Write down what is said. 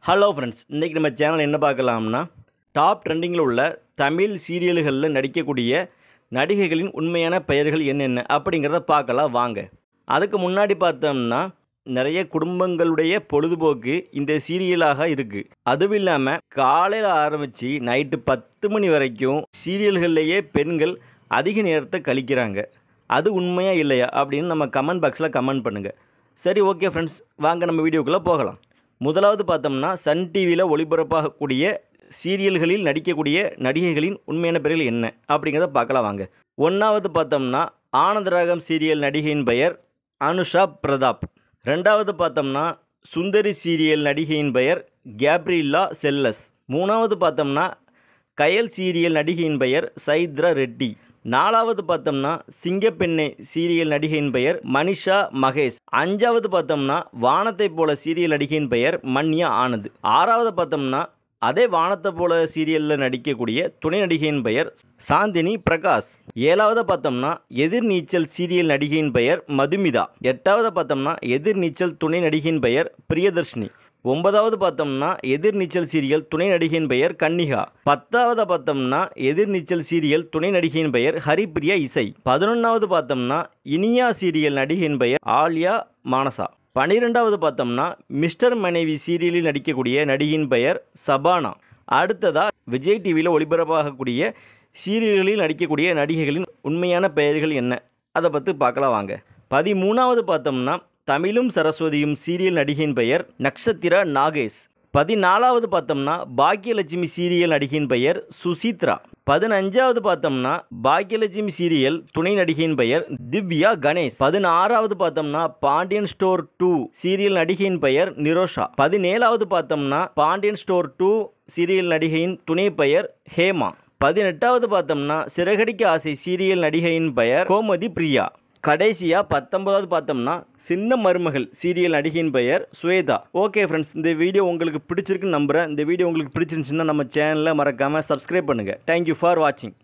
Hello friends, இன்றைக்கி நம்ம channel என்ன பார்க்கலாம்னா டாப் ட்ரெண்டிங்கில் உள்ள தமிழ் சீரியல்களில் நடிக்கக்கூடிய நடிகைகளின் உண்மையான பெயர்கள் என்னென்ன அப்படிங்கிறத பார்க்கலாம் வாங்க. அதுக்கு முன்னாடி பார்த்தோம்னா நிறைய குடும்பங்களுடைய பொழுதுபோக்கு இந்த சீரியலாக இருக்குது. அதுவும் இல்லாமல் காலையில் ஆரம்பித்து நைட்டு 10 மணி வரைக்கும் சீரியல்கள்லேயே பெண்கள் அதிக நேரத்தை கழிக்கிறாங்க. அது உண்மையாக இல்லையா அப்படின்னு நம்ம கமெண்ட் பாக்ஸில் கமெண்ட் பண்ணுங்கள். சரி, ஓகே ஃப்ரெண்ட்ஸ், வாங்க நம்ம வீடியோக்குள்ளே போகலாம். முதலாவது பார்த்தோம்னா சன் டிவியில் ஒளிபரப்பாகக்கூடிய சீரியல்களில் நடிக்கக்கூடிய நடிகைகளின் உண்மையான பெயர்கள் என்ன அப்படிங்கிறத பார்க்கலாம் வாங்க. ஒன்றாவது பார்த்தோம்னா ஆனந்தராகம் சீரியல் நடிகையின் பெயர் அனுஷா பிரதாப். ரெண்டாவது பார்த்தோம்னா சுந்தரி சீரியல் நடிகையின் பெயர் கேப்ரில்லா செல்லஸ். மூணாவது பார்த்தோம்னா கயல் சீரியல் நடிகையின் பெயர் சைத்ரா ரெட்டி. நாலாவது பார்த்தோம்னா சிங்கப்பெண்ணை சீரியல் நடிகையின் பெயர் மனிஷா மகேஷ். அஞ்சாவது பார்த்தோம்னா வானத்தை போல சீரியல் நடிகையின் பெயர் மன்யா ஆனந்த். ஆறாவது பார்த்தோம்னா அதே வானத்தை போல சீரியலில் நடிக்கக்கூடிய துணை நடிகையின் பெயர் சாந்தினி பிரகாஷ். ஏழாவது பார்த்தோம்னா எதிர்நீச்சல் சீரியல் நடிகையின் பெயர் மதுமிதா. எட்டாவது பார்த்தோம்னா எதிர்நீச்சல் துணை நடிகையின் பெயர் பிரியதர்ஷினி. ஒன்பதாவது பார்த்தோம்னா எதிர்நீச்சல் சீரியல் துணை நடிகையின் பெயர் கன்னிகா. பத்தாவது பார்த்தோம்னா எதிர்நீச்சல் சீரியல் துணை நடிகையின் பெயர் ஹரிப்பிரியா இசை. 11வது பார்த்தோம்னா இனியா சீரியல் நடிகையின் பெயர் ஆலியா மானசா. 12வது பார்த்தோம்னா மிஸ்டர் மனைவி சீரியலில் நடிக்கக்கூடிய நடிகையின் பெயர் சபானா. அடுத்ததாக விஜய் டிவியில் ஒளிபரப்பாகக்கூடிய சீரியல்களில் நடிக்கக்கூடிய நடிகைகளின் உண்மையான பெயர்கள் என்ன அதை பற்றி பார்க்கலாம் வாங்க. 13வது பார்த்தோம்னா தமிழும் சரஸ்வதியும் சீரியல் நடிகையின் பெயர் நக்ஷத்திரா நாகேஷ். 14வது பார்த்தோம்னா பாக்கியலட்சுமி சீரியல் நடிகையின் பெயர் சுசித்ரா. 15வது பார்த்தோம்னா பாக்கியலட்சுமி சீரியல் துணை நடிகையின் பெயர் திவ்யா கணேஷ். 16வது பார்த்தோம்னா பாண்டியன் ஸ்டோர் 2 சீரியல் நடிகையின் பெயர் நிரோஷா. 17வது பார்த்தோம்னா பாண்டியன் ஸ்டோர் 2 சீரியல் நடிகையின் துணை பெயர் ஹேமா. 18வது பார்த்தோம்னா சிறகடிக்க ஆசை சீரியல் நடிகையின் பெயர் கோமதி பிரியா. கடைசியாக 19வது பார்த்தோம்னா சின்ன மருமகள் சீரியல் நடிகையின் பெயர் ஸ்வேதா. ஓகே ஃப்ரெண்ட்ஸ், இந்த வீடியோ உங்களுக்கு பிடிச்சிருக்குன்னு நம்புகிறேன். இந்த வீடியோ உங்களுக்கு பிடிச்சிருந்துச்சுன்னா நம்ம சேனலை மறக்காமல் சப்ஸ்கிரைப் பண்ணுங்கள். தேங்க்யூ ஃபார் வாட்சிங்.